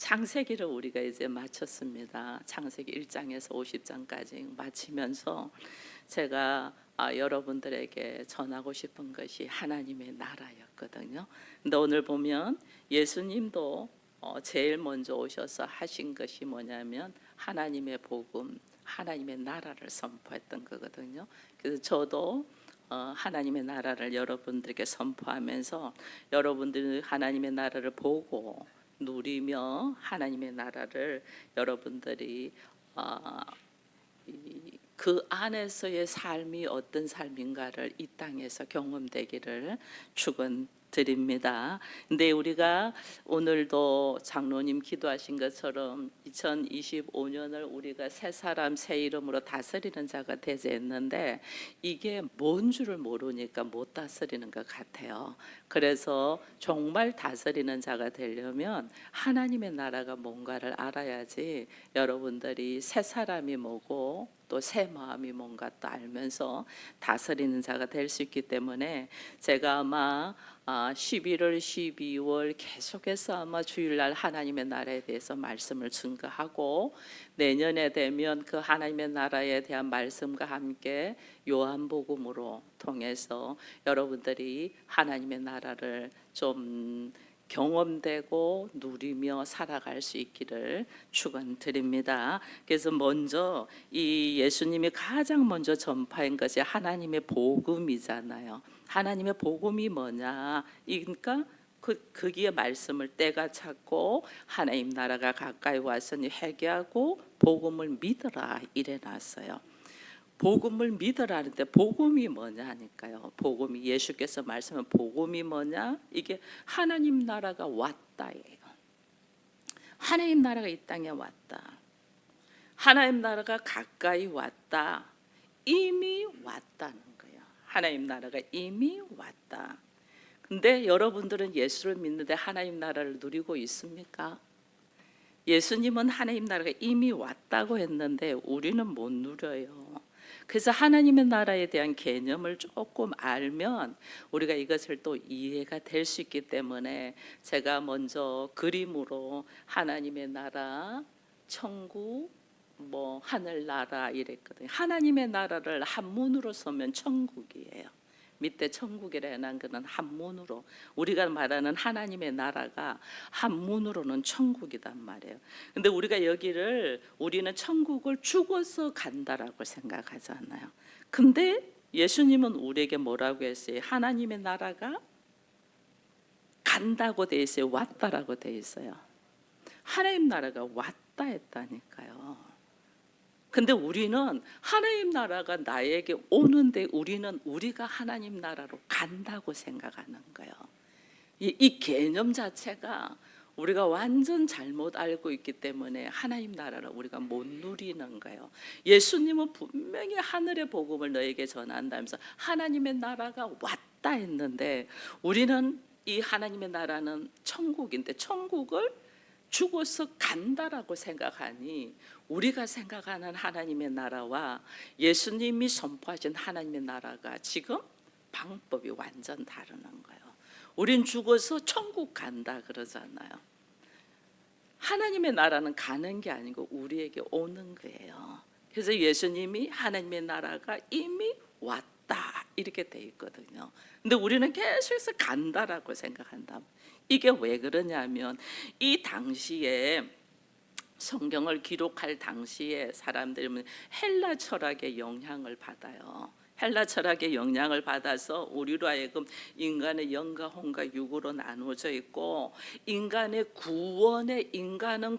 창세기를 우리가 이제 마쳤습니다. 창세기 1장에서 50장까지 마치면서 제가 여러분들에게 전하고 싶은 것이 하나님의 나라였거든요. 근데 오늘 보면 예수님도 제일 먼저 오셔서 하신 것이 뭐냐면 하나님의 복음, 하나님의 나라를 선포했던 거거든요. 그래서 저도 하나님의 나라를 여러분들에게 선포하면서 여러분들이 하나님의 나라를 보고 누리며 하나님의 나라를 여러분들이 그 안에서의 삶이 어떤 삶인가를 이 땅에서 경험되기를 축원드립니다. 근데 우리가 오늘도 장로님 기도하신 것처럼 2025년을 우리가 새 사람 새 이름으로 다스리는 자가 되자 했는데 이게 뭔 줄을 모르니까 못 다스리는 것 같아요. 그래서 정말 다스리는 자가 되려면 하나님의 나라가 뭔가를 알아야지 여러분들이 새 사람이 뭐고 또 새 마음이 뭔가 또 알면서 다스리는 자가 될 수 있기 때문에 제가 아마 11월, 12월 계속해서 아마 주일날 하나님의 나라에 대해서 말씀을 증거하고 내년에 되면 그 하나님의 나라에 대한 말씀과 함께 요한복음으로 통해서 여러분들이 하나님의 나라를 좀 경험되고 누리며 살아갈 수 있기를 축원드립니다. 그래서 먼저 이 예수님이 가장 먼저 전파한 것이 하나님의 복음이잖아요. 하나님의 복음이 뭐냐? 그러니까 거기에 말씀을 때가 찼고 하나님 나라가 가까이 왔으니 회개하고 복음을 믿으라 이래 놨어요. 복음을 믿으라는데 복음이 뭐냐 하니까요. 복음이 예수께서 말씀한 복음이 뭐냐? 이게 하나님 나라가 왔다예요. 하나님 나라가 이 땅에 왔다. 하나님 나라가 가까이 왔다. 이미 왔다는 거예요. 하나님 나라가 이미 왔다. 근데 여러분들은 예수를 믿는데 하나님 나라를 누리고 있습니까? 예수님은 하나님 나라가 이미 왔다고 했는데 우리는 못 누려요. 그래서 하나님의 나라에 대한 개념을 조금 알면 우리가 이것을 또 이해가 될 수 있기 때문에 제가 먼저 그림으로 하나님의 나라, 천국, 하늘나라 이랬거든요. 하나님의 나라를 한문으로 쓰면 천국이에요. 밑에 천국이라 해놓은 것은 한문으로 우리가 말하는 하나님의 나라가 한문으로는 천국이단 말이에요. 근데 우리가 우리는 천국을 죽어서 간다라고 생각하잖아요. 근데 예수님은 우리에게 뭐라고 했어요? 하나님의 나라가 간다고 돼 있어요? 왔다라고 돼 있어요? 하나님 나라가 왔다 했다니까요. 근데 우리는 하나님 나라가 나에게 오는데 우리가 하나님 나라로 간다고 생각하는 거예요. 이 개념 자체가 우리가 완전 잘못 알고 있기 때문에 하나님 나라를 우리가 못 누리는 거예요. 예수님은 분명히 하늘의 복음을 너에게 전한다면서 하나님의 나라가 왔다 했는데 우리는 이 하나님의 나라는 천국인데 천국을 죽어서 간다라고 생각하니 우리가 생각하는 하나님의 나라와 예수님이 선포하신 하나님의 나라가 지금 방법이 완전 다르는 거예요. 우린 죽어서 천국 간다 그러잖아요. 하나님의 나라는 가는 게 아니고 우리에게 오는 거예요. 그래서 예수님이 하나님의 나라가 이미 왔다 이렇게 돼 있거든요. 근데 우리는 계속해서 간다라고 생각한다. 이게 왜 그러냐면 이 당시에 성경을 기록할 당시에 사람들은 헬라 철학의 영향을 받아요. 헬라 철학의 영향을 받아서 우리로 하여금 인간의 영과 혼과 육으로 나누어져 있고 인간은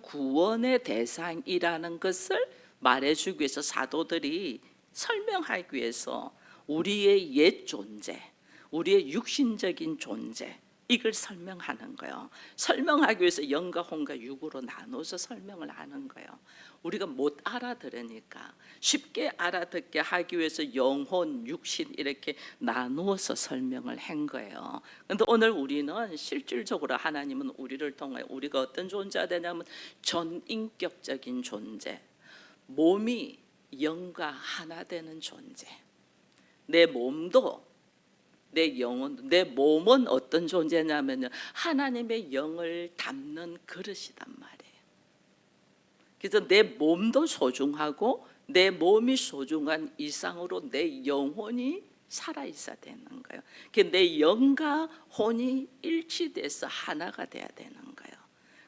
구원의 대상이라는 것을 말해주기 위해서 사도들이 설명하기 위해서 우리의 옛 존재, 우리의 육신적인 존재 이걸 설명하는 거예요. 설명하기 위해서 영과 혼과 육으로 나눠서 설명을 하는 거예요. 우리가 못 알아들으니까 쉽게 알아듣게 하기 위해서 영혼, 육신 이렇게 나누어서 설명을 한 거예요. 그런데 오늘 우리는 실질적으로 하나님은 우리를 통해 우리가 어떤 존재가 되냐면 전인격적인 존재, 몸이 영과 하나 되는 존재. 내 몸도 내 영혼, 내 몸은 어떤 존재냐면요 하나님의 영을 담는 그릇이단 말이에요. 그래서 내 몸도 소중하고 내 몸이 소중한 이상으로 내 영혼이 살아 있어야 되는 거예요. 내 영과 혼이 일치돼서 하나가 돼야 되는 거예요.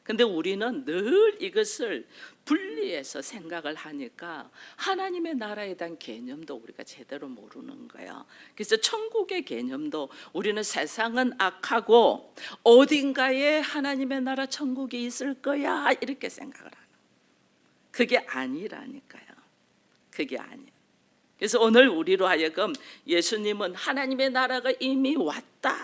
근데 우리는 늘 이것을 분리해서 생각을 하니까 하나님의 나라에 대한 개념도 우리가 제대로 모르는 거예요. 그래서 천국의 개념도 우리는 세상은 악하고 어딘가에 하나님의 나라 천국이 있을 거야 이렇게 생각을 하는 거예요. 그게 아니라니까요. 그게 아니에요. 그래서 오늘 우리로 하여금 예수님은 하나님의 나라가 이미 왔다.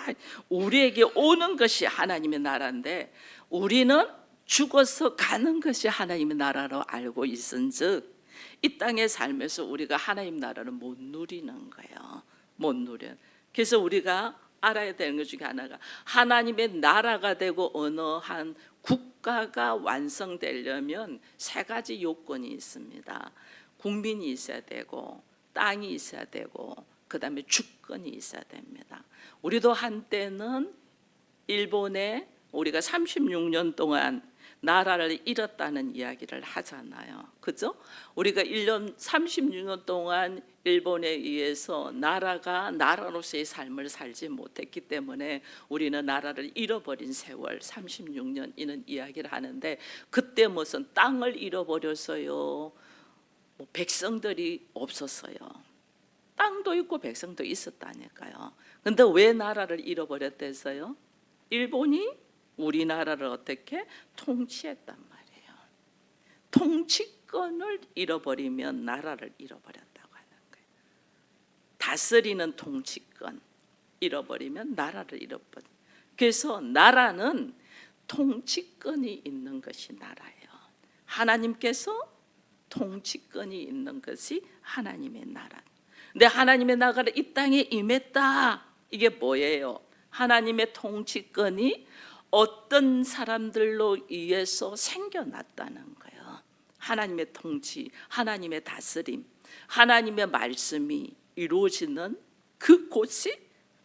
우리에게 오는 것이 하나님의 나라인데 우리는 죽어서 가는 것이 하나님의 나라로 알고 있은즉 이 땅의 삶에서 우리가 하나님 나라를 못 누리는 거예요. 못 누려. 그래서 우리가 알아야 되는 것 중에 하나가 하나님의 나라가 되고 어느 한 국가가 완성되려면 세 가지 요건이 있습니다. 국민이 있어야 되고 땅이 있어야 되고 그다음에 주권이 있어야 됩니다. 우리도 한때는 일본에 우리가 36년 동안 나라를 잃었다는 이야기를 하잖아요. 그죠? 우리가 36년 동안 일본에 의해서 나라가 나라로서의 삶을 살지 못했기 때문에 우리는 나라를 잃어버린 세월 36년 이는 이야기를 하는데 그때 무슨 땅을 잃어버렸어요. 백성들이 없었어요. 땅도 있고 백성도 있었다니까요. 근데 왜 나라를 잃어버렸대서요? 일본이 우리나라를 어떻게 통치했단 말이에요. 통치권을 잃어버리면 나라를 잃어버렸다고 하는 거예요. 다스리는 통치권 잃어버리면 나라를 잃어버려. 그래서 나라는 통치권이 있는 것이 나라예요. 하나님께서 통치권이 있는 것이 하나님의 나라. 근데 하나님의 나라가 이 땅에 임했다. 이게 뭐예요? 하나님의 통치권이 어떤 사람들로 의해서 생겨났다는 거예요. 하나님의 통치, 하나님의 다스림, 하나님의 말씀이 이루어지는 그곳이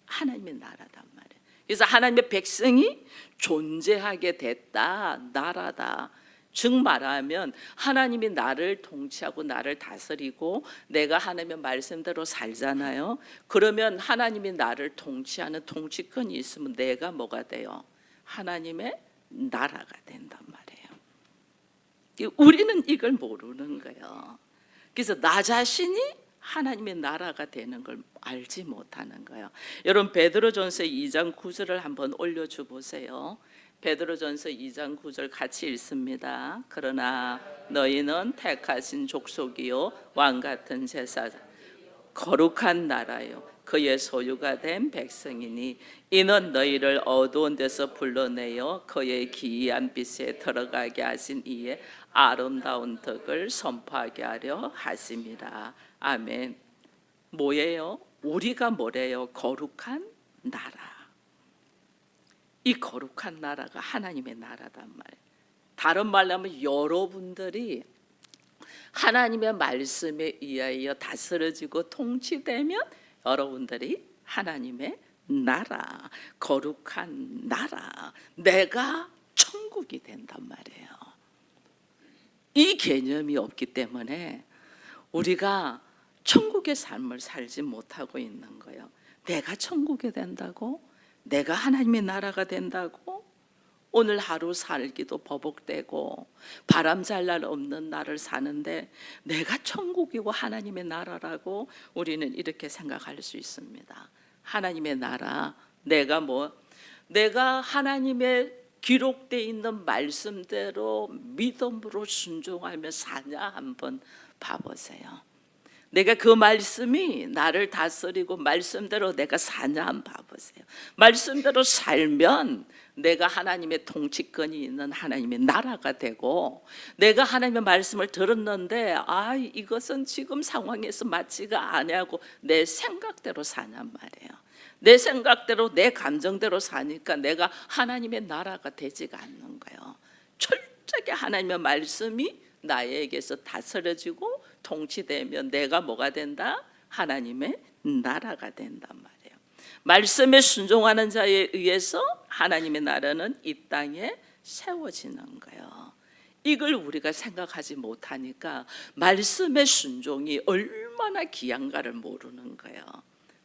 하나님의 나라단 말이에요. 그래서 하나님의 백성이 존재하게 됐다, 나라다. 즉 말하면 하나님이 나를 통치하고 나를 다스리고 내가 하나님의 말씀대로 살잖아요. 그러면 하나님이 나를 통치하는 통치권이 있으면 내가 뭐가 돼요? 하나님의 나라가 된단 말이에요. 우리는 이걸 모르는 거예요. 그래서 나 자신이 하나님의 나라가 되는 걸 알지 못하는 거예요. 여러분 베드로전서 2장 9절을 한번 올려줘 보세요. 베드로전서 2장 9절 같이 읽습니다. 그러나 너희는 택하신 족속이요 왕 같은 제사 거룩한 나라요 그의 소유가 된 백성이니 이는 너희를 어두운 데서 불러내어 그의 기이한 빛에 들어가게 하신 이의 아름다운 덕을 선포하게 하려 하심이라. 아멘. 뭐예요? 우리가 뭐래요? 거룩한 나라. 이 거룩한 나라가 하나님의 나라단 말이에요. 다른 말로 하면 여러분들이 하나님의 말씀에 의하여 다스려지고 통치되면 여러분들이 하나님의 나라, 거룩한 나라, 내가 천국이 된단 말이에요. 이 개념이 없기 때문에 우리가 천국의 삶을 살지 못하고 있는 거예요. 내가 천국이 된다고? 내가 하나님의 나라가 된다고? 오늘 하루 살기도 버벅대고 바람 잘 날 없는 날을 사는데 내가 천국이고 하나님의 나라라고 우리는 이렇게 생각할 수 있습니다. 하나님의 나라, 내가 하나님의 기록되어 있는 말씀대로 믿음으로 순종하며 사냐 한번 봐보세요. 내가 그 말씀이 나를 다스리고 말씀대로 내가 사냐 한번 봐보세요. 말씀대로 살면 내가 하나님의 통치권이 있는 하나님의 나라가 되고 내가 하나님의 말씀을 들었는데 이것은 지금 상황에서 맞지가 않냐고 내 생각대로 사냔 말이에요. 내 생각대로 내 감정대로 사니까 내가 하나님의 나라가 되지가 않는 거예요. 철저하게 하나님의 말씀이 나에게서 다스려지고 통치되면 내가 뭐가 된다? 하나님의 나라가 된단 말이에요. 말씀에 순종하는 자에 의해서 하나님의 나라는 이 땅에 세워지는 거예요. 이걸 우리가 생각하지 못하니까 말씀의 순종이 얼마나 귀한가를 모르는 거예요.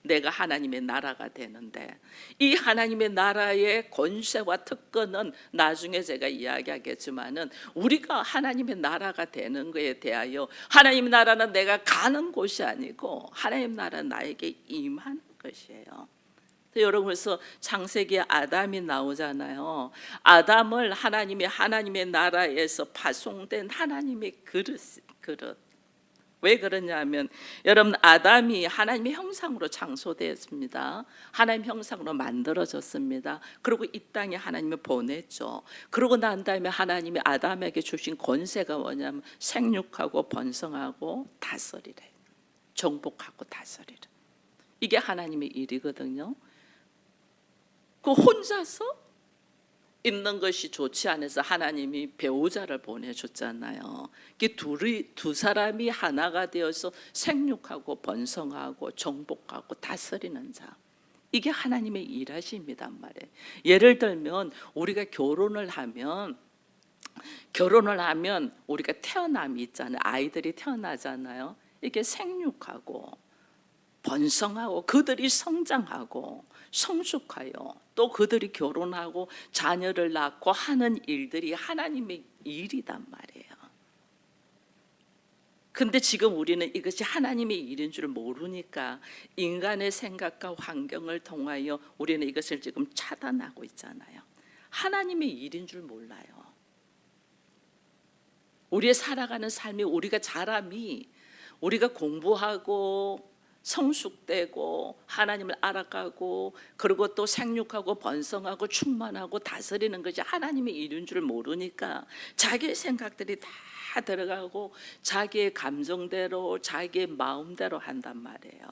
내가 하나님의 나라가 되는데 이 하나님의 나라의 권세와 특권은 나중에 제가 이야기하겠지만은 우리가 하나님의 나라가 되는 것에 대하여 하나님의 나라는 내가 가는 곳이 아니고 하나님의 나라는 나에게 임하는 것이에요. 여러분, 그래서 창세기에 아담이 나오잖아요. 아담을 하나님의 나라에서 파송된 하나님의 그릇. 왜 그러냐면 여러분, 아담이 하나님의 형상으로 창조되었습니다. 하나님 형상으로 만들어졌습니다. 그리고 이 땅에 하나님을 보냈죠. 그러고 난 다음에 하나님이 아담에게 주신 권세가 뭐냐면 생육하고 번성하고 다스리래. 정복하고 다스리래. 이게 하나님의 일이거든요. 그 혼자서 있는 것이 좋지 않아서 하나님이 배우자를 보내줬잖아요. 두 사람이 하나가 되어서 생육하고 번성하고 정복하고 다스리는 자. 이게 하나님의 일하심이란 말이에요. 예를 들면 우리가 결혼을 하면 우리가 태어남이 있잖아요. 아이들이 태어나잖아요. 이게 생육하고 번성하고 그들이 성장하고 성숙하여 또 그들이 결혼하고 자녀를 낳고 하는 일들이 하나님의 일이단 말이에요. 근데 지금 우리는 이것이 하나님의 일인 줄 모르니까 인간의 생각과 환경을 통하여 우리는 이것을 지금 차단하고 있잖아요. 하나님의 일인 줄 몰라요. 우리의 살아가는 삶이 우리가 공부하고 성숙되고 하나님을 알아가고 그리고 또 생육하고 번성하고 충만하고 다스리는 것이 하나님의 일인 줄 모르니까 자기의 생각들이 다 들어가고 자기의 감정대로 자기의 마음대로 한단 말이에요.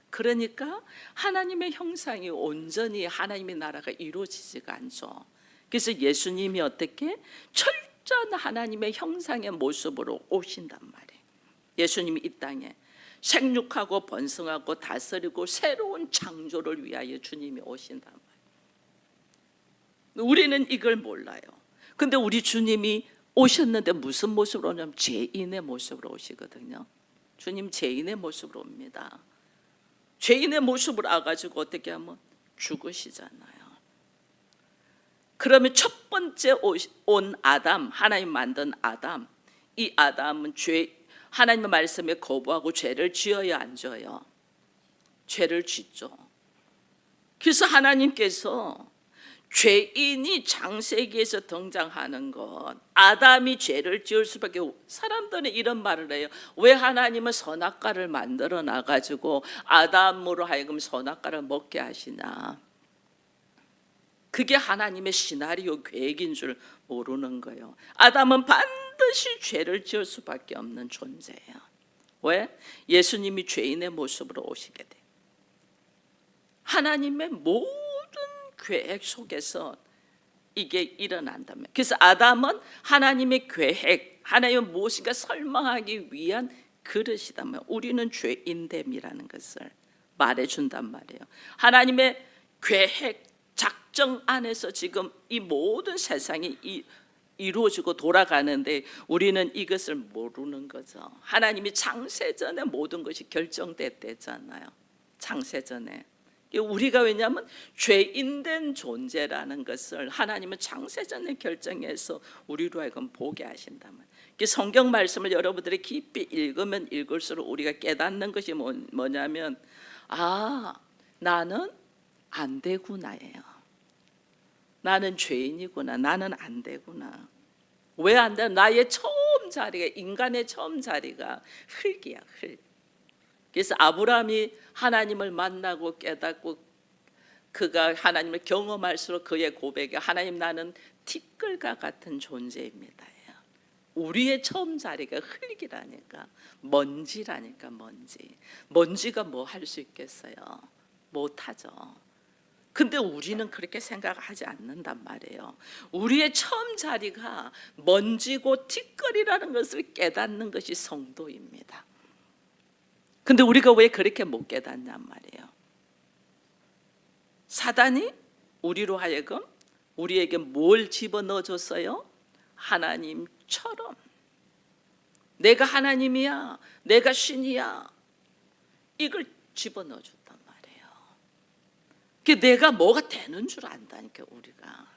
그러니까 하나님의 형상이 온전히 하나님의 나라가 이루어지지가 않죠. 그래서 예수님이 어떻게 철저한 하나님의 형상의 모습으로 오신단 말이에요. 예수님이 이 땅에 생육하고 번성하고 다스리고 새로운 창조를 위하여 주님이 오신단 말이에요. 우리는 이걸 몰라요. 근데 우리 주님이 오셨는데 무슨 모습으로 오냐면 죄인의 모습으로 오시거든요. 주님 죄인의 모습으로 옵니다. 죄인의 모습으로 와가지고 어떻게 하면 죽으시잖아요. 그러면 첫 번째 온 아담, 하나님 만든 아담, 이 아담은 하나님의 말씀에 거부하고 죄를 지어야 안 져요? 죄를 짓죠. 그래서 하나님께서 죄인이 창세기에서 등장하는 것, 아담이 죄를 지을 수밖에. 사람들은 이런 말을 해요. 왜 하나님은 선악과를 만들어 놔가지고 아담으로 하여금 선악과를 먹게 하시나? 그게 하나님의 시나리오 계획인 줄 모르는 거예요. 아담은 반드시 죄를 지을 수밖에 없는 존재예요. 왜? 예수님이 죄인의 모습으로 오시게 돼요. 하나님의 모든 계획 속에서 이게 일어난다면, 그래서 아담은 하나님의 계획, 하나님의 무엇인가 설명하기 위한 그릇이다면 우리는 죄인됨이라는 것을 말해준단 말이에요. 하나님의 계획, 작정 안에서 지금 이 모든 세상이 이루어지고 돌아가는데 우리는 이것을 모르는 거죠. 하나님이 창세전에 모든 것이 결정됐대잖아요. 창세전에. 우리가 왜냐하면 죄인된 존재라는 것을 하나님은 창세전에 결정해서 우리로 하여금 보게 하신다면, 성경 말씀을 여러분들이 깊이 읽으면 읽을수록 우리가 깨닫는 것이 뭐냐면 나는 안 되구나예요. 나는 죄인이구나. 나는 안 되구나. 왜 안 돼? 나의 처음 자리가, 인간의 처음 자리가 흙이야, 흙. 그래서 아브라함이 하나님을 만나고 깨닫고 그가 하나님을 경험할수록 그의 고백에 하나님, 나는 티끌과 같은 존재입니다. 우리의 처음 자리가 흙이라니까, 먼지라니까. 먼지가 뭐 할 수 있겠어요? 못하죠. 근데 우리는 그렇게 생각하지 않는단 말이에요. 우리의 처음 자리가 먼지고 티끌이라는 것을 깨닫는 것이 성도입니다. 근데 우리가 왜 그렇게 못 깨닫냔 말이에요. 사단이 우리로 하여금 우리에게 뭘 집어넣어 줬어요? 하나님처럼 내가 하나님이야, 내가 신이야, 이걸 집어넣어 줬단 말이에요. 그 내가 뭐가 되는 줄 안다니까. 우리가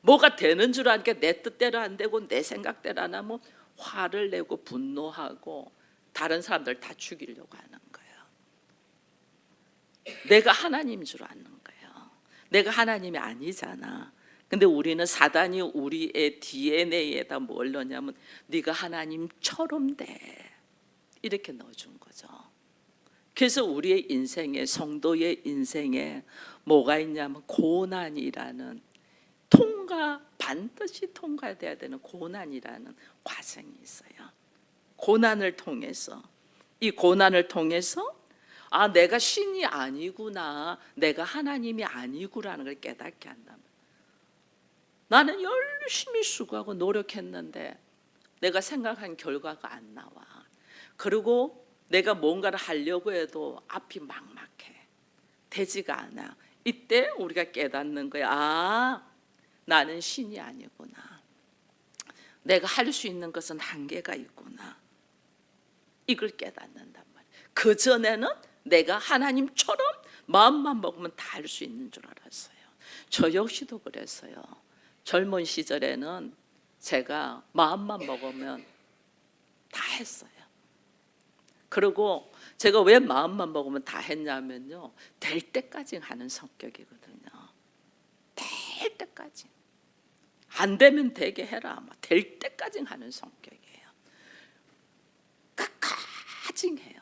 뭐가 되는 줄 아니까 내 뜻대로 안 되고 내 생각대로 안 하면 화를 내고 분노하고 다른 사람들 다 죽이려고 하는 거예요. 내가 하나님인 줄 아는 거예요. 내가 하나님이 아니잖아. 근데 우리는 사단이 우리의 DNA에다 뭘 넣냐면 네가 하나님처럼 돼, 이렇게 넣어준 거죠. 그래서 우리의 인생에, 성도의 인생에 뭐가 있냐면 고난이라는, 반드시 통과돼야 되는 고난이라는 과정이 있어요. 고난을 통해서, 이 고난을 통해서 아, 내가 신이 아니구나, 내가 하나님이 아니구라는 걸 깨닫게 한다면, 나는 열심히 수고하고 노력했는데 내가 생각한 결과가 안 나와. 그리고 내가 뭔가를 하려고 해도 앞이 막막해, 되지가 않아. 이때 우리가 깨닫는 거야. 아, 나는 신이 아니구나. 내가 할 수 있는 것은 한계가 있구나. 이걸 깨닫는단 말이에요. 그 전에는 내가 하나님처럼 마음만 먹으면 다 할 수 있는 줄 알았어요. 저 역시도 그랬어요. 젊은 시절에는 제가 마음만 먹으면 다 했어요. 그리고 제가 왜 마음만 먹으면 다 했냐면요, 될 때까지 하는 성격이거든요. 될 때까지. 안 되면 되게 해라, 될 때까지 하는 성격이에요. 끝까지 해요.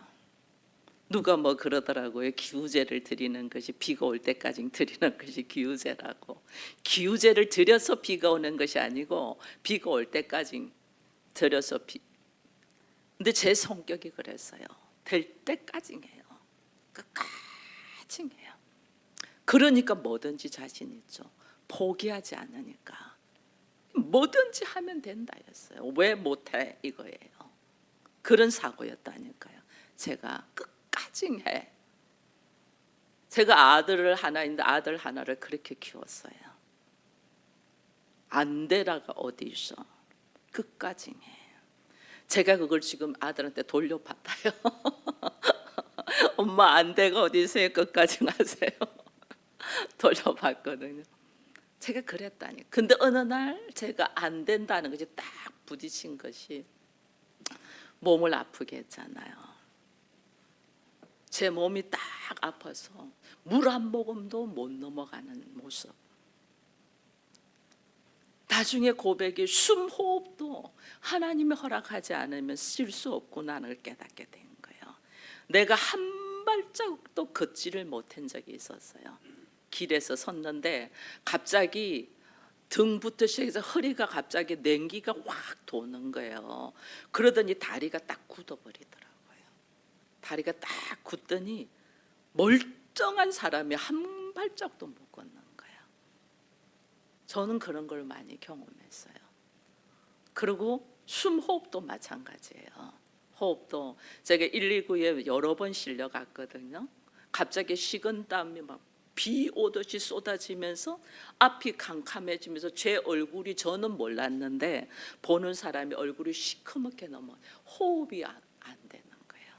누가 뭐 그러더라고요. 기우제를 드리는 것이 비가 올 때까지 드리는 것이 기우제라고. 기우제를 드려서 비가 오는 것이 아니고 비가 올 때까지 드려서 근데 제 성격이 그랬어요. 될 때까지 해요. 끝까지 해요. 그러니까 뭐든지 자신 있죠. 포기하지 않으니까 뭐든지 하면 된다였어요. 왜 못해 이거예요. 그런 사고였다니까요. 제가 끝까지 해. 제가 아들을 하나 있는데 아들 하나를 그렇게 키웠어요. 안 되라가 어디 있어. 끝까지 해. 제가 그걸 지금 아들한테 돌려받아요. 엄마 안 돼가 어디 있어요. 끝까지 하세요. 돌려받거든요. 제가 그랬다니. 근데 어느 날 제가 안 된다는 것이 딱 부딪힌 것이 몸을 아프게 했잖아요. 제 몸이 딱 아파서 물 한 모금도 못 넘어가는 모습. 나중에 고백이 숨 호흡도 하나님이 허락하지 않으면 쉴 수 없구나를 깨닫게 된 거예요. 내가 한 발자국도 걷지를 못한 적이 있었어요. 길에서 섰는데 갑자기 등부터 시작해서 허리가 갑자기 냉기가 확 도는 거예요. 그러더니 다리가 딱 굳어버리더라고요. 다리가 딱 굳더니 멀쩡한 사람이 한 발자국도 못 걷는 거예요. 저는 그런 걸 많이 경험했어요. 그리고 숨호흡도 마찬가지예요. 호흡도 제가 119에 여러 번 실려갔거든요. 갑자기 식은땀이 막 비 오듯이 쏟아지면서 앞이 캄캄해지면서 제 얼굴이, 저는 몰랐는데 보는 사람이 얼굴이 시커멓게 넘어, 호흡이 안 되는 거예요.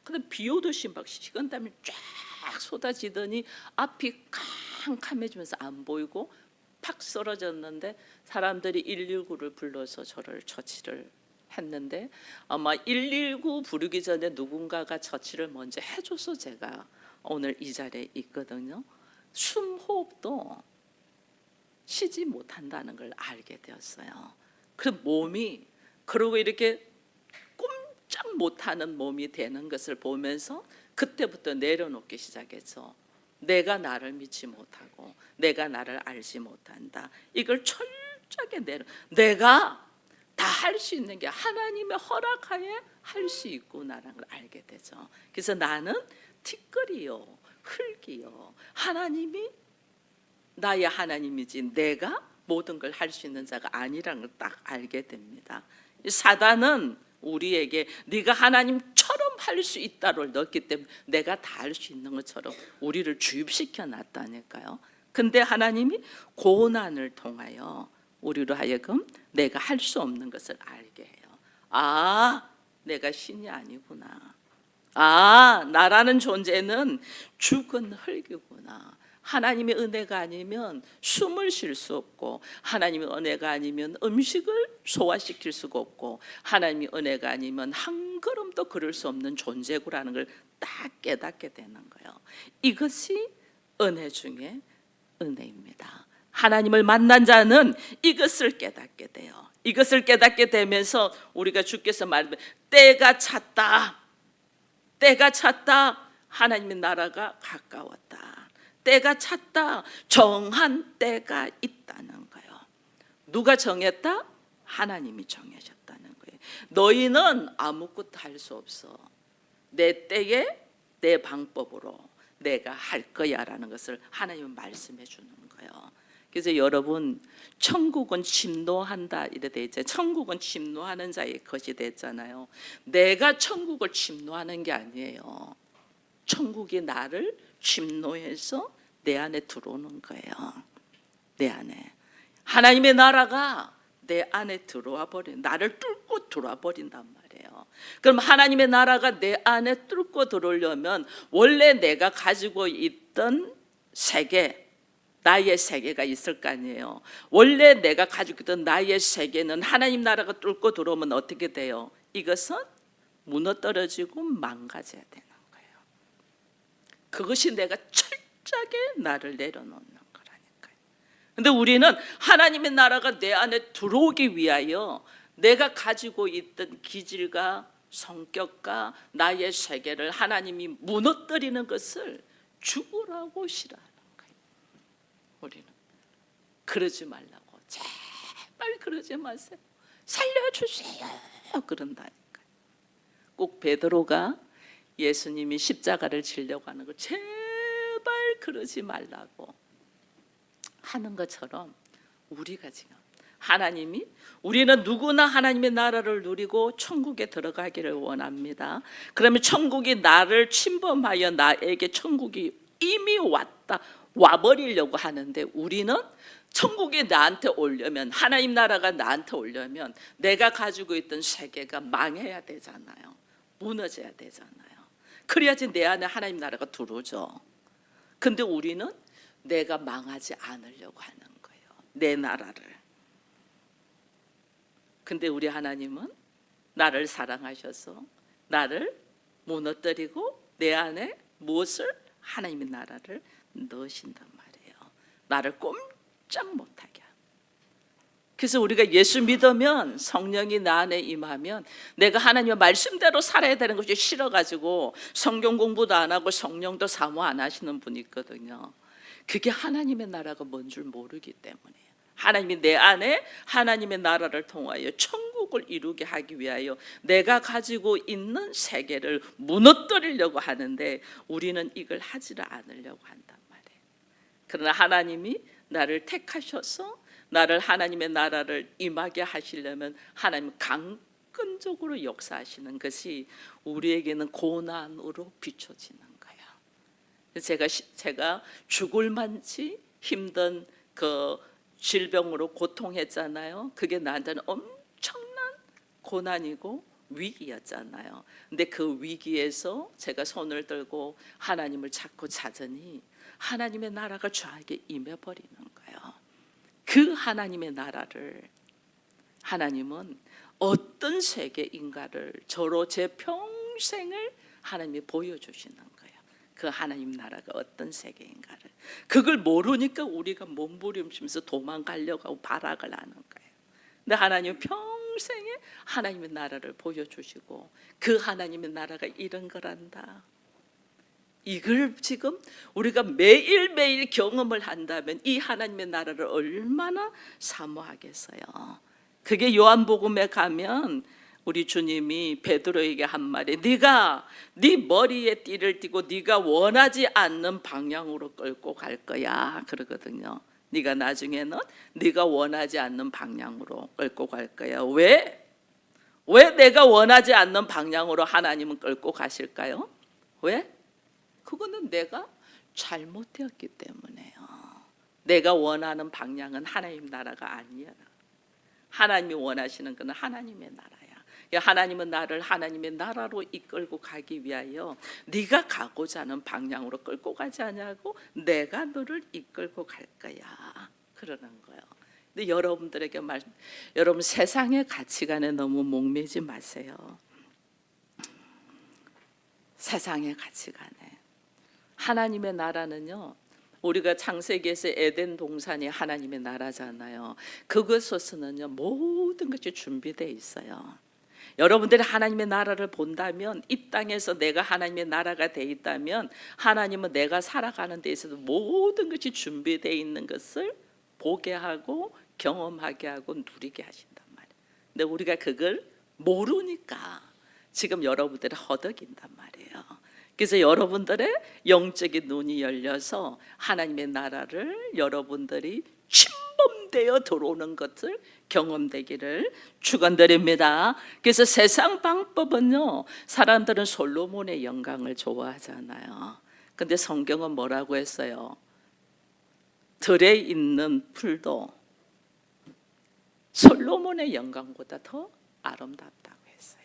근데 비 오듯이 막 식은땀이 쫙 쏟아지더니 앞이 캄캄해지면서 안 보이고 팍 쓰러졌는데 사람들이 119를 불러서 저를 처치를 했는데 아마 119 부르기 전에 누군가가 처치를 먼저 해줘서 제가 오늘 이 자리에 있거든요. 숨호흡도 쉬지 못한다는 걸 알게 되었어요. 그 몸이, 그리고 이렇게 꼼짝 못하는 몸이 되는 것을 보면서 그때부터 내려놓기 시작했죠. 내가 나를 믿지 못하고 내가 나를 알지 못한다. 이걸 철저하게 내가 다 할 수 있는 게 하나님의 허락하에 할 수 있구나라는 걸 알게 되죠. 그래서 나는 티끌이요, 흙이요, 하나님이 나의 하나님이지 내가 모든 걸 할 수 있는 자가 아니라는 걸 딱 알게 됩니다. 사단은 우리에게 네가 하나님처럼 할 수 있다를 넣었기 때문에 내가 다 할 수 있는 것처럼 우리를 주입시켜 놨다니까요. 근데 하나님이 고난을 통하여 우리로 하여금 내가 할 수 없는 것을 알게 해요. 아, 내가 신이 아니구나. 아, 나라는 존재는 죽은 흙이구나. 하나님의 은혜가 아니면 숨을 쉴 수 없고, 하나님의 은혜가 아니면 음식을 소화시킬 수가 없고, 하나님의 은혜가 아니면 한 걸음도 걸을 수 없는 존재구라는 걸 딱 깨닫게 되는 거예요. 이것이 은혜 중에 은혜입니다. 하나님을 만난 자는 이것을 깨닫게 돼요. 이것을 깨닫게 되면서 우리가 주께서 말하면 때가 찼다. 때가 찼다. 하나님의 나라가 가까웠다. 때가 찼다. 정한 때가 있다는 거예요. 누가 정했다? 하나님이 정하셨다는 거예요. 너희는 아무것도 할 수 없어. 내 때에 내 방법으로 내가 할 거야라는 것을 하나님은 말씀해 주는 거예요. 그래서 여러분, 천국은 침노한다 이래 돼 있잖아요. 천국은 침노하는 자의 것이 됐잖아요. 내가 천국을 침노하는 게 아니에요. 천국이 나를 침노해서 내 안에 들어오는 거예요. 내 안에 하나님의 나라가 내 안에 들어와 버린, 나를 뚫고 들어와 버린단 말이에요. 그럼 하나님의 나라가 내 안에 뚫고 들어오려면 원래 내가 가지고 있던 세계, 나의 세계가 있을 거 아니에요. 원래 내가 가지고 있던 나의 세계는 하나님 나라가 뚫고 들어오면 어떻게 돼요? 이것은 무너뜨려지고 망가져야 되는 거예요. 그것이 내가 철저하게 나를 내려놓는 거라니까요. 근데 우리는 하나님의 나라가 내 안에 들어오기 위하여 내가 가지고 있던 기질과 성격과 나의 세계를 하나님이 무너뜨리는 것을 죽으라고 싫어하는 거예요. 우리는 그러지 말라고, 제발 그러지 마세요. 살려주세요. 그런다니까요. 꼭 베드로가 예수님이 십자가를 지려고 하는 거 제발 그러지 말라고 하는 것처럼 우리가 지금 하나님이, 우리는 누구나 하나님의 나라를 누리고 천국에 들어가기를 원합니다. 그러면 천국이 나를 침범하여 나에게 천국이 이미 와버리려고 하는데, 우리는 천국이 나한테 오려면, 하나님 나라가 나한테 오려면 내가 가지고 있던 세계가 망해야 되잖아요. 무너져야 되잖아요. 그래야지 내 안에 하나님 나라가 들어오죠. 근데 우리는 내가 망하지 않으려고 하는 거예요. 내 나라를. 근데 우리 하나님은 나를 사랑하셔서 나를 무너뜨리고 내 안에 무엇을? 하나님의 나라를 넣으신단 말이에요. 나를 꼼짝 못하게. 그래서 우리가 예수 믿으면, 성령이 나 안에 임하면 내가 하나님의 말씀대로 살아야 되는 것이 싫어가지고 성경 공부도 안 하고 성령도 사모 안 하시는 분이 있거든요. 그게 하나님의 나라가 뭔 줄 모르기 때문이에요. 하나님이 내 안에 하나님의 나라를 통하여 천국을 이루게 하기 위하여 내가 가지고 있는 세계를 무너뜨리려고 하는데, 우리는 이걸 하지를 않으려고 한단 말이에요. 그러나 하나님이 나를 택하셔서 나를 하나님의 나라를 임하게 하시려면 하나님은 강건적으로 역사하시는 것이 우리에게는 고난으로 비춰지는 거예요. 제가 죽을 만치 힘든 그 질병으로 고통했잖아요. 그게 나한테는 엄청난 고난이고 위기였잖아요. 근데 그 위기에서 제가 손을 들고 하나님을 찾고 찾으니 하나님의 나라가 저에게 임해버리는 거예요. 그 하나님의 나라를 하나님은 어떤 세계인가를 저로 제 평생을 하나님이 보여주시는 거예요. 그 하나님 나라가 어떤 세계인가를. 그걸 모르니까 우리가 몸부림치면서 도망가려고 하고 발악을 하는 거예요. 근데 하나님은 평생에 하나님의 나라를 보여주시고, 그 하나님의 나라가 이런 거란다, 이걸 지금 우리가 매일매일 경험을 한다면 이 하나님의 나라를 얼마나 사모하겠어요. 그게 요한복음에 가면 우리 주님이 베드로에게 한 말이, 네가 네 머리에 띠를 띠고 네가 원하지 않는 방향으로 끌고 갈 거야 그러거든요. 네가 나중에는 네가 원하지 않는 방향으로 끌고 갈 거야. 왜 내가 원하지 않는 방향으로 하나님은 끌고 가실까요? 왜? 그거는 내가 잘못되었기 때문에요. 내가 원하는 방향은 하나님 나라가 아니야. 하나님이 원하시는 것은 하나님의 나라야. 하나님은 나를 하나님의 나라로 이끌고 가기 위하여 네가 가고자 하는 방향으로 끌고 가지 않냐고, 내가 너를 이끌고 갈 거야, 그러는 거예요. 근데 여러분들에게 여러분 세상의 가치관에 너무 목매지 마세요. 세상의 가치관에. 하나님의 나라는요, 우리가 창세기에서 에덴 동산이 하나님의 나라잖아요. 그것으로서는요 모든 것이 준비되어 있어요. 여러분들이 하나님의 나라를 본다면, 이 땅에서 내가 하나님의 나라가 돼 있다면, 하나님은 내가 살아가는 데 있어서 모든 것이 준비되어 있는 것을 보게 하고 경험하게 하고 누리게 하신단 말이에요. 근데 우리가 그걸 모르니까 지금 여러분들이 허덕인단 말이에요. 그래서 여러분들의 영적인 눈이 열려서 하나님의 나라를 여러분들이 침범되어 들어오는 것을 경험되기를 축원드립니다. 그래서 세상 방법은요, 사람들은 솔로몬의 영광을 좋아하잖아요. 근데 성경은 뭐라고 했어요? 들에 있는 풀도 솔로몬의 영광보다 더 아름답다고 했어요.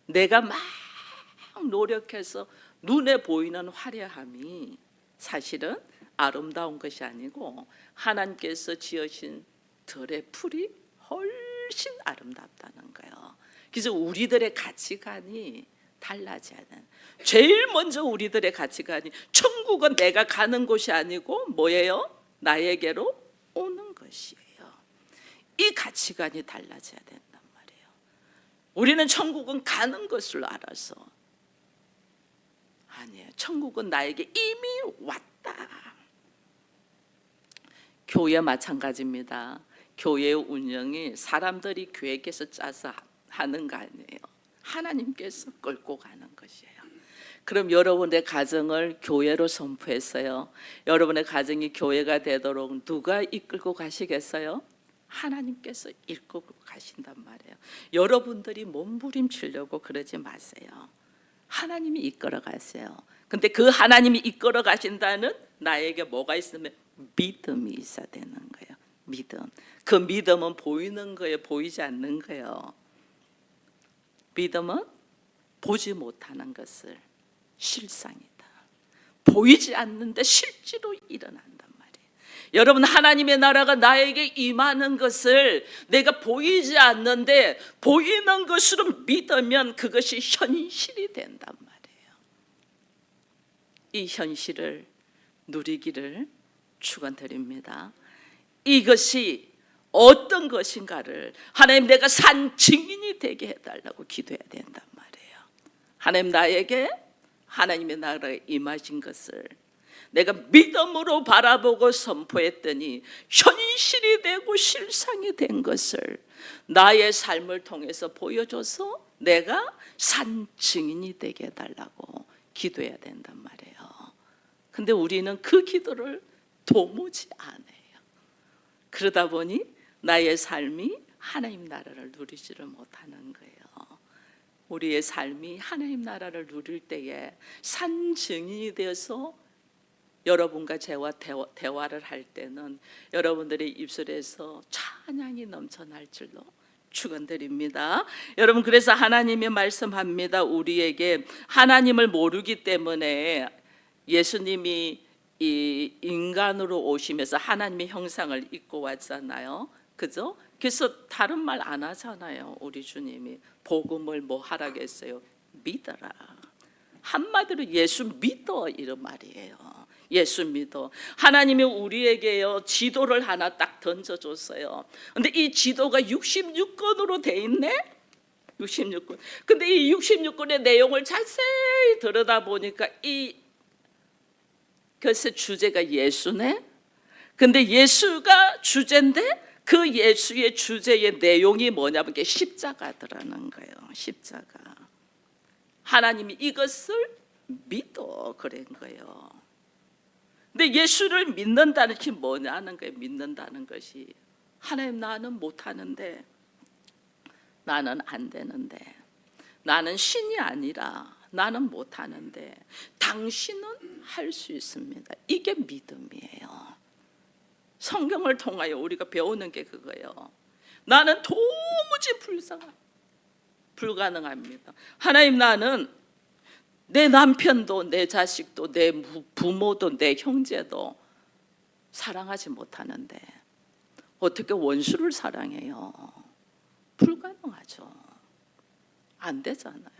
내가 막 노력해서 눈에 보이는 화려함이 사실은 아름다운 것이 아니고 하나님께서 지으신 들의 풀이 훨씬 아름답다는 거예요. 그래서 우리들의 가치관이 달라져야 돼. 제일 먼저 우리들의 가치관이, 천국은 내가 가는 곳이 아니고 뭐예요? 나에게로 오는 것이에요. 이 가치관이 달라져야 된단 말이에요. 우리는 천국은 가는 것을 알아서, 아니에요. 천국은 나에게 이미 왔다. 교회 마찬가지입니다. 교회의 운영이 사람들이 계획해서 짜서 하는 거 아니에요. 하나님께서 끌고 가는 것이에요. 그럼 여러분의 가정을 교회로 선포했어요. 여러분의 가정이 교회가 되도록 누가 이끌고 가시겠어요? 하나님께서 이끌고 가신단 말이에요. 여러분들이 몸부림치려고 그러지 마세요. 하나님이 이끌어 가세요. 근데 그 하나님이 이끌어 가신다는 나에게 뭐가 있으면 믿음이 있어야 되는 거예요. 믿음. 그 믿음은 보이는 거예요, 보이지 않는 거예요. 믿음은 보지 못하는 것을 실상이다. 보이지 않는데 실제로 일어난단 말이에요. 여러분, 하나님의 나라가 나에게 임하는 것을 내가 보이지 않는데 보이는 것으로 믿으면 그것이 현실이 된단 말이에요. 이 현실을 누리기를 축원드립니다. 이것이 어떤 것인가를 하나님, 내가 산 증인이 되게 해달라고 기도해야 된단 말이에요. 하나님, 나에게 하나님의 나라에 임하신 것을 내가 믿음으로 바라보고 선포했더니 현실이 되고 실상이 된 것을 나의 삶을 통해서 보여줘서 내가 산 증인이 되게 해달라고 기도해야 된단 말이에요. 근데 우리는 그 기도를 도무지 안 해요. 그러다 보니 나의 삶이 하나님 나라를 누리지를 못하는 거예요. 우리의 삶이 하나님 나라를 누릴 때에 산 증인이 되어서 여러분과 저와 대화를 할 때는 여러분들의 입술에서 찬양이 넘쳐날 줄로 축원드립니다. 여러분, 그래서 하나님이 말씀합니다. 우리에게 하나님을 모르기 때문에 예수님이 이 인간으로 오시면서 하나님의 형상을 입고 왔잖아요. 그죠? 그래서 다른 말 안 하잖아요. 우리 주님이 복음을 뭐 하라겠어요? 믿어라. 한마디로 예수 믿어, 이런 말이에요. 예수 믿어. 하나님이 우리에게요 지도를 하나 딱 던져줬어요. 근데 이 지도가 66권으로 돼 있네. 66권. 근데 이 66권의 내용을 자세히 들여다보니까 이 그래서 주제가 예수네. 근데 예수가 주제인데 그 예수의 주제의 내용이 뭐냐면 이게 십자가더라는 거예요. 십자가. 하나님이 이것을 믿어 그런 거예요. 근데 예수를 믿는다는 것이 뭐냐는 거예요. 믿는다는 것이, 하나님, 나는 못하는데, 나는 안 되는데, 나는 신이 아니라 나는 못하는데 당신은 할 수 있습니다. 이게 믿음이에요. 성경을 통하여 우리가 배우는 게 그거예요. 나는 도무지 불가능합니다. 하나님, 나는 내 남편도 내 자식도 내 부모도 내 형제도 사랑하지 못하는데 어떻게 원수를 사랑해요? 불가능하죠. 안 되잖아요.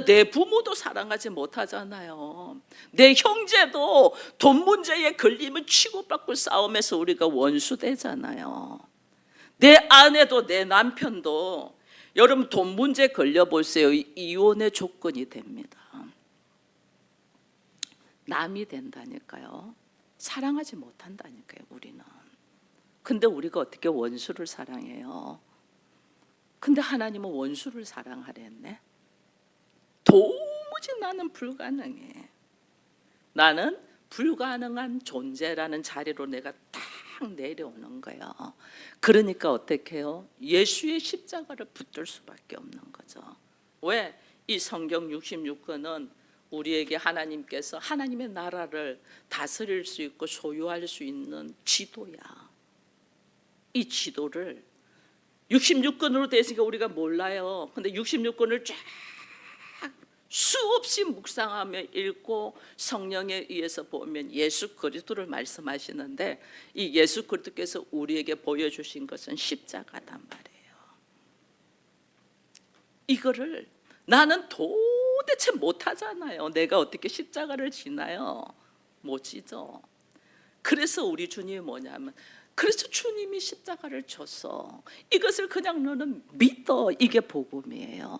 내 부모도 사랑하지 못하잖아요. 내 형제도 돈 문제에 걸리면 치고받고 싸움에서 우리가 원수 되잖아요. 내 아내도 내 남편도 여러분 돈 문제 걸려보세요. 이혼의 조건이 됩니다. 남이 된다니까요. 사랑하지 못한다니까요, 우리는. 근데 우리가 어떻게 원수를 사랑해요? 근데 하나님은 원수를 사랑하랬네. 도무지 나는 불가능해. 나는 불가능한 존재라는 자리로 내가 딱 내려오는 거예요. 그러니까 어떻게 해요? 예수의 십자가를 붙들 수밖에 없는 거죠. 왜? 이 성경 66권은 우리에게 하나님께서 하나님의 나라를 다스릴 수 있고 소유할 수 있는 지도야. 이 지도를 66권으로 되어 있으니까 우리가 몰라요. 근데 66권을 쫙 수없이 묵상하며 읽고 성령에 의해서 보면 예수 그리스도를 말씀하시는데 이 예수 그리스도께서 우리에게 보여주신 것은 십자가단 말이에요. 이거를 나는 도대체 못하잖아요. 내가 어떻게 십자가를 지나요? 못 지죠. 그래서 우리 주님이 뭐냐면, 그래서 주님이 십자가를 줬어. 이것을 그냥 너는 믿어. 이게 복음이에요.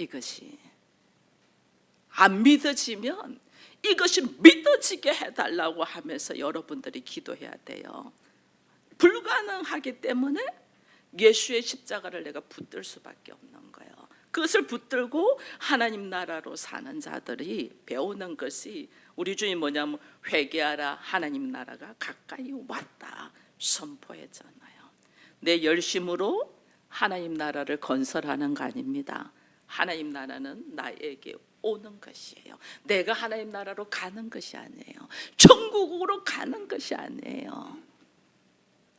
이것이 안 믿어지면 이것이 믿어지게 해달라고 하면서 여러분들이 기도해야 돼요. 불가능하기 때문에 예수의 십자가를 내가 붙들 수밖에 없는 거예요. 그것을 붙들고 하나님 나라로 사는 자들이 배우는 것이 우리 주님 뭐냐면 회개하라, 하나님 나라가 가까이 왔다 선포했잖아요. 내 열심으로 하나님 나라를 건설하는 거 아닙니다. 하나님 나라는 나에게 오는 것이에요. 내가 하나님 나라로 가는 것이 아니에요. 천국으로 가는 것이 아니에요.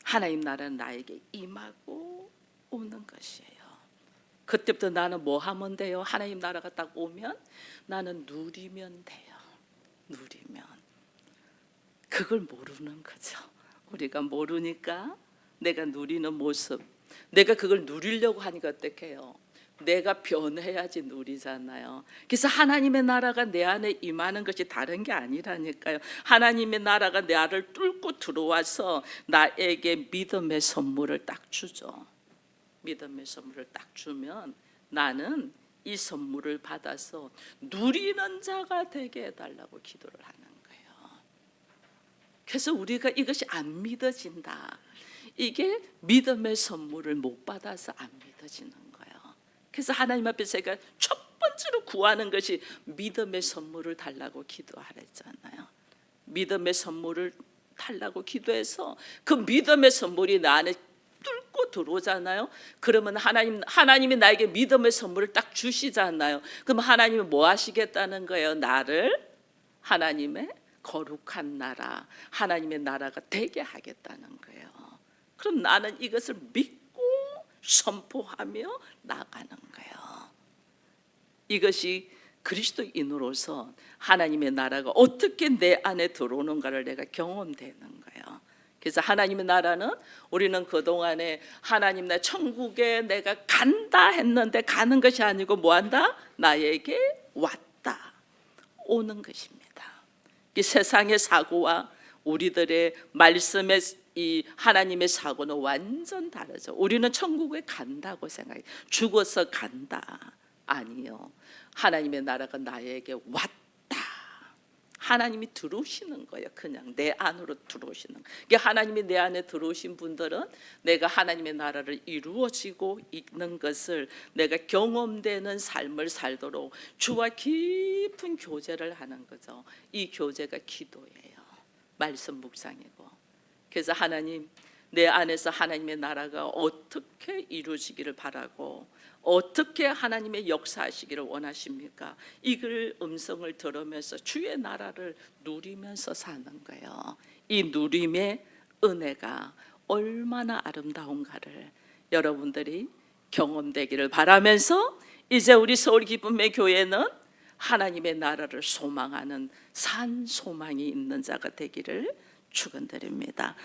하나님 나라는 나에게 임하고 오는 것이에요. 그때부터 나는 뭐 하면 돼요? 하나님 나라가 딱 오면 나는 누리면 돼요. 누리면. 그걸 모르는 거죠. 우리가 모르니까 내가 누리는 모습, 내가 그걸 누리려고 하니까 어떻게 해요? 내가 변해야지 누리잖아요. 그래서 하나님의 나라가 내 안에 임하는 것이 다른 게 아니라니까요. 하나님의 나라가 내 안을 뚫고 들어와서 나에게 믿음의 선물을 딱 주죠. 믿음의 선물을 딱 주면 나는 이 선물을 받아서 누리는 자가 되게 해달라고 기도를 하는 거예요. 그래서 우리가 이것이 안 믿어진다. 이게 믿음의 선물을 못 받아서 안 믿어지는 거예요. 그래서 하나님 앞에서 제가 첫 번째로 구하는 것이 믿음의 선물을 달라고 기도하랬잖아요. 믿음의 선물을 달라고 기도해서 그 믿음의 선물이 나 안에 뚫고 들어오잖아요. 그러면 하나님이 나에게 믿음의 선물을 딱 주시잖아요. 그럼 하나님이 뭐 하시겠다는 거예요? 나를 하나님의 거룩한 나라, 하나님의 나라가 되게 하겠다는 거예요. 그럼 나는 이것을 믿고 선포하며 나가는 거예요. 이것이 그리스도인으로서 하나님의 나라가 어떻게 내 안에 들어오는가를 내가 경험되는 거예요. 그래서 하나님의 나라는 우리는 그동안에 하나님 나 천국에 내가 간다 했는데 가는 것이 아니고 뭐한다? 나에게 왔다 오는 것입니다. 이 세상의 사고와 우리들의 말씀의 이 하나님의 사고는 완전 다르죠. 우리는 천국에 간다고 생각해요. 죽어서 간다. 아니요. 하나님의 나라가 나에게 왔다. 하나님이 들어오시는 거예요. 그냥 내 안으로 들어오시는 거예요. 하나님이 내 안에 들어오신 분들은 내가 하나님의 나라를 이루어지고 있는 것을 내가 경험되는 삶을 살도록 주와 깊은 교제를 하는 거죠. 이 교제가 기도예요. 말씀 묵상이고. 그래서 하나님, 내 안에서 하나님의 나라가 어떻게 이루어지기를 바라고 어떻게 하나님의 역사하시기를 원하십니까? 이걸 음성을 들으면서 주의 나라를 누리면서 사는 거예요. 이 누림의 은혜가 얼마나 아름다운가를 여러분들이 경험되기를 바라면서 이제 우리 서울 기쁨의 교회는 하나님의 나라를 소망하는 산 소망이 있는 자가 되기를 축원드립니다.